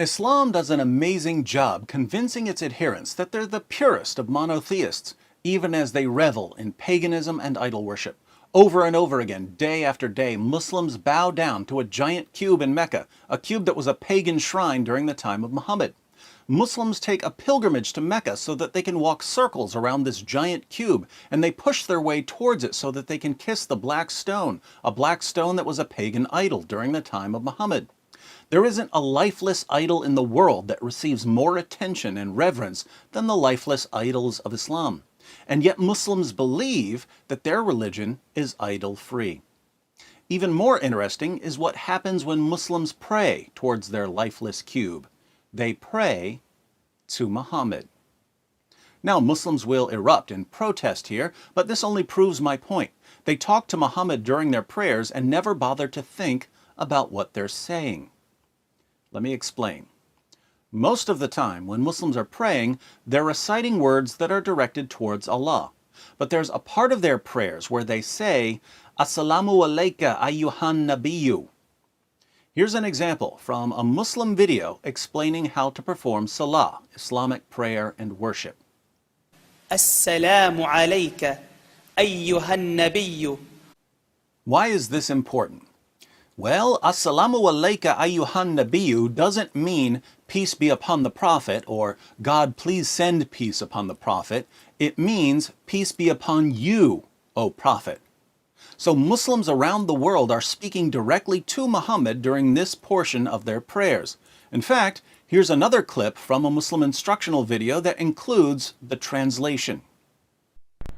Islam does an amazing job convincing its adherents that they're the purest of monotheists, even as they revel in paganism and idol worship. Over and over again, day after day, Muslims bow down to a giant cube in Mecca, a cube that was a pagan shrine during the time of Muhammad. Muslims take a pilgrimage to Mecca so that they can walk circles around this giant cube, and they push their way towards it so that they can kiss the black stone, a black stone that was a pagan idol during the time of Muhammad. There isn't a lifeless idol in the world that receives more attention and reverence than the lifeless idols of Islam. And yet Muslims believe that their religion is idol-free. Even more interesting is what happens when Muslims pray towards their lifeless cube. They pray to Muhammad. Now, Muslims will erupt in protest here, but this only proves my point. They talk to Muhammad during their prayers and never bother to think about what they're saying. Let me explain. Most of the time, when Muslims are praying, they're reciting words that are directed towards Allah. But there's a part of their prayers where they say, Assalamu alayka ayyuhan nabiyyu. Here's an example from a Muslim video explaining how to perform salah, Islamic prayer and worship. Assalamu alayka ayyuhan nabiyyu. Why is this important? Well, Assalamu alayka ayyuhan nabiyyu doesn't mean peace be upon the Prophet or God please send peace upon the Prophet. It means peace be upon you, O Prophet. So Muslims around the world are speaking directly to Muhammad during this portion of their prayers. In fact, here's another clip from a Muslim instructional video that includes the translation.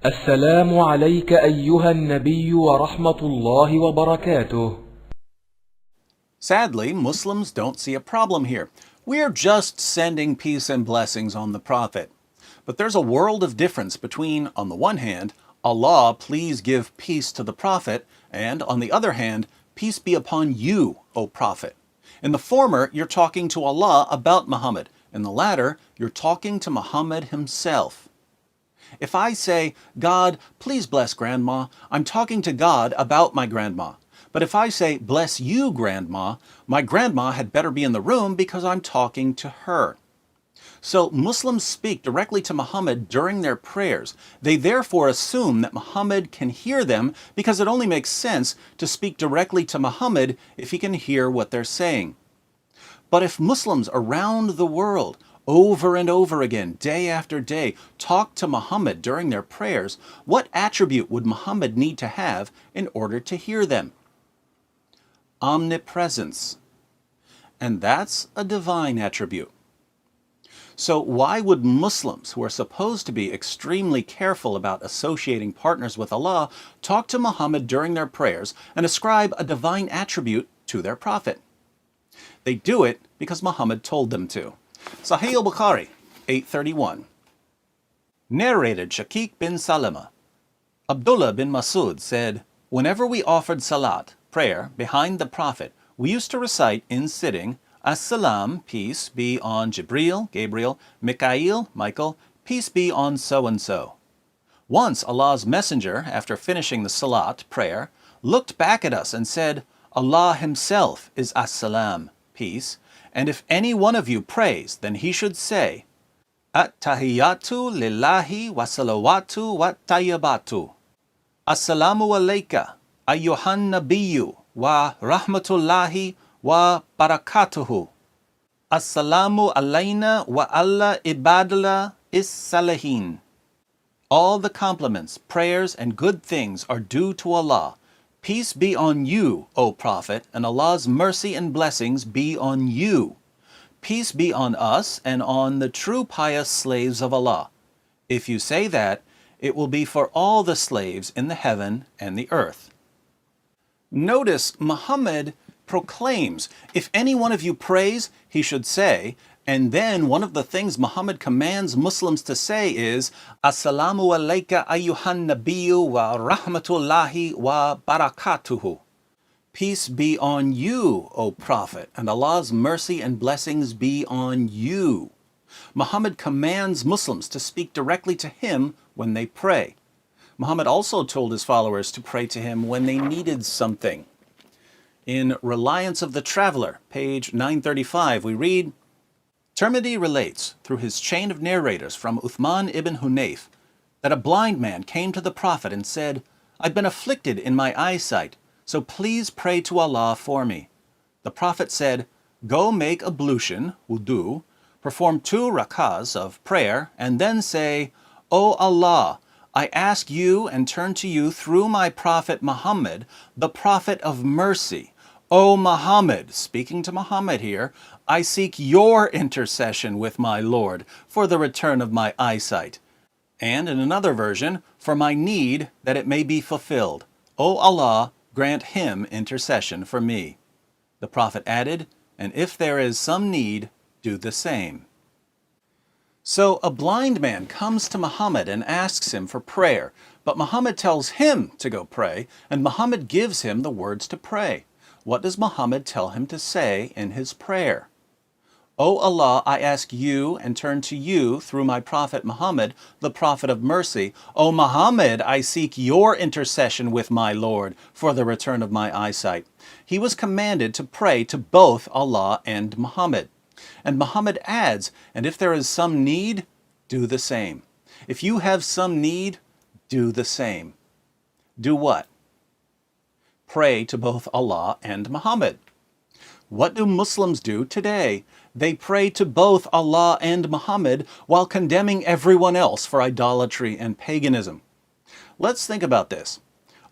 السلام عليك أيها النبي ورحمة الله وبركاته. Sadly, Muslims don't see a problem here. We're just sending peace and blessings on the Prophet. But there's a world of difference between, on the one hand, Allah, please give peace to the Prophet, and on the other hand, peace be upon you, O Prophet. In the former, you're talking to Allah about Muhammad. In the latter, you're talking to Muhammad himself. If I say, God, please bless Grandma, I'm talking to God about my grandma. But if I say, bless you, Grandma, my grandma had better be in the room because I'm talking to her. So Muslims speak directly to Muhammad during their prayers. They therefore assume that Muhammad can hear them because it only makes sense to speak directly to Muhammad if he can hear what they're saying. But if Muslims around the world, over and over again, day after day, talk to Muhammad during their prayers, what attribute would Muhammad need to have in order to hear them? Omnipresence. And that's a divine attribute. So why would Muslims, who are supposed to be extremely careful about associating partners with Allah, talk to Muhammad during their prayers and ascribe a divine attribute to their prophet? They do it because Muhammad told them to. Sahih al-Bukhari, 831. Narrated Shaqiq bin Salama. Abdullah bin Masud said, whenever we offered salat, prayer, behind the Prophet, we used to recite in sitting, As-salam, peace be on Jibreel, Gabriel, Mikael, Michael, peace be on so-and-so. Once Allah's messenger, after finishing the salat, prayer, looked back at us and said, Allah himself is As-salam, peace, and if any one of you prays, then he should say, At-tahiyyatu lillahi wa salawatu wa tayyibatu. As-salamu alayka, ayyuhan nabiyyu wa rahmatullahi wa barakatuhu. As-salamu alayna wa alla ibadillah is-salihin. All the compliments, prayers, and good things are due to Allah. Peace be on you, O Prophet, and Allah's mercy and blessings be on you. Peace be on us and on the true pious slaves of Allah. If you say that, it will be for all the slaves in the heaven and the earth. Notice Muhammad proclaims, if any one of you prays, he should say, and then one of the things Muhammad commands Muslims to say is, Assalamu alayka ayyuhan nabiyyu wa rahmatullahi wa barakatuhu. Peace be on you, O Prophet, and Allah's mercy and blessings be on you. Muhammad commands Muslims to speak directly to him when they pray. Muhammad also told his followers to pray to him when they needed something. In Reliance of the Traveler, page 935, we read, Tirmidhi relates, through his chain of narrators from Uthman ibn Hunayf, that a blind man came to the Prophet and said, "I've been afflicted in my eyesight, so please pray to Allah for me." The Prophet said, "Go make ablution, wudu, perform 2 rakahs of prayer, and then say, 'O Allah, I ask you and turn to you through my Prophet Muhammad, the Prophet of mercy. O Muhammad,'" speaking to Muhammad here, "I seek your intercession with my Lord for the return of my eyesight." And in another version, "for my need that it may be fulfilled. O Allah, grant him intercession for me." The Prophet added, "And if there is some need, do the same." So a blind man comes to Muhammad and asks him for prayer, but Muhammad tells him to go pray, and Muhammad gives him the words to pray. What does Muhammad tell him to say in his prayer? "O Allah, I ask you and turn to you through my Prophet Muhammad, the Prophet of mercy. O Muhammad, I seek your intercession with my Lord for the return of my eyesight." He was commanded to pray to both Allah and Muhammad. And Muhammad adds, "And if there is some need, do the same." If you have some need, do the same. Do what? Pray to both Allah and Muhammad. What do Muslims do today? They pray to both Allah and Muhammad while condemning everyone else for idolatry and paganism. Let's think about this.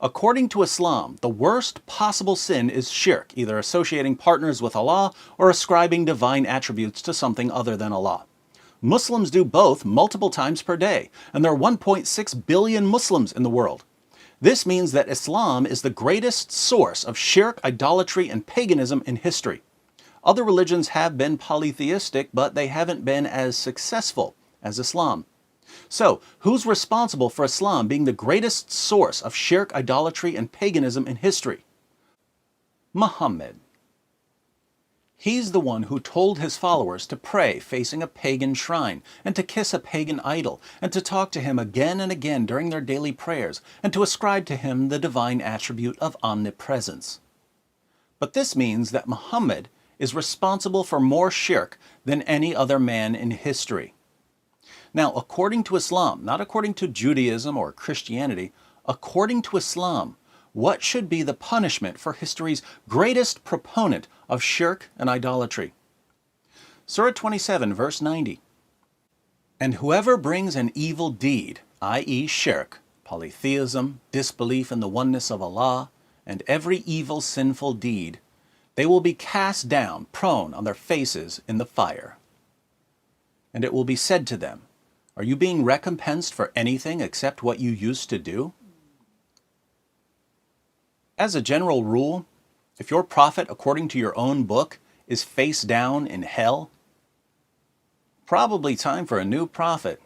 According to Islam, the worst possible sin is shirk, either associating partners with Allah or ascribing divine attributes to something other than Allah. Muslims do both multiple times per day, and there are 1.6 billion Muslims in the world. This means that Islam is the greatest source of shirk, idolatry, and paganism in history. Other religions have been polytheistic, but they haven't been as successful as Islam. So, who's responsible for Islam being the greatest source of shirk, idolatry, and paganism in history? Muhammad. He's the one who told his followers to pray facing a pagan shrine, and to kiss a pagan idol, and to talk to him again and again during their daily prayers, and to ascribe to him the divine attribute of omnipresence. But this means that Muhammad is responsible for more shirk than any other man in history. Now, according to Islam, not according to Judaism or Christianity, according to Islam, what should be the punishment for history's greatest proponent of shirk and idolatry? Surah 27, verse 90. "And whoever brings an evil deed, i.e. shirk, polytheism, disbelief in the oneness of Allah, and every evil sinful deed, they will be cast down, prone on their faces in the fire. And it will be said to them, 'Are you being recompensed for anything except what you used to do?'" As a general rule, if your prophet, according to your own book, is face down in hell, probably time for a new prophet.